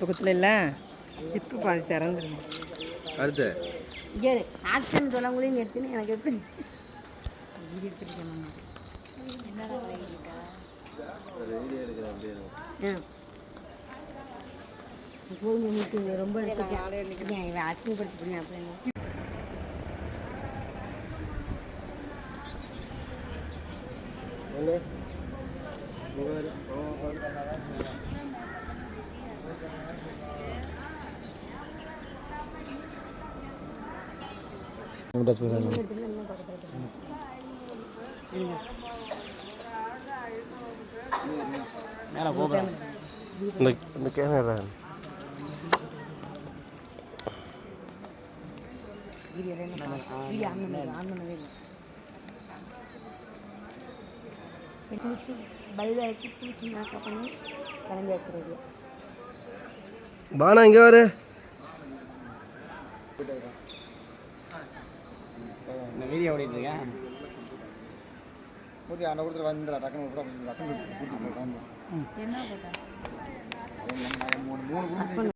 பக்கத்தில் இல்லை ஜிப்பு பாதி திறந்துருங்க அடுத்து இங்கே ஆக்ஷன் சொல்லவங்களையும் எடுத்துன்னு எனக்கு எப்படி வீடியோ எடுத்துருக்கேன் ரொம்ப எடுத்துருக்கேன் அசிங்கப்படுத்திக்கிறேன் அப்படின்னு இந்த கேமரா குளிச்சு பல்வேறு குளிச்சு மேக்கப் பண்ணி கிளம்பி வச்சுருது. பானா இங்கே வர இந்த வீடியோ ஓடிட்டு இருக்கேன். மூர்த்தி அந்த கொடுத்துட்டு வந்துடா டக்குனு என்ன மூணு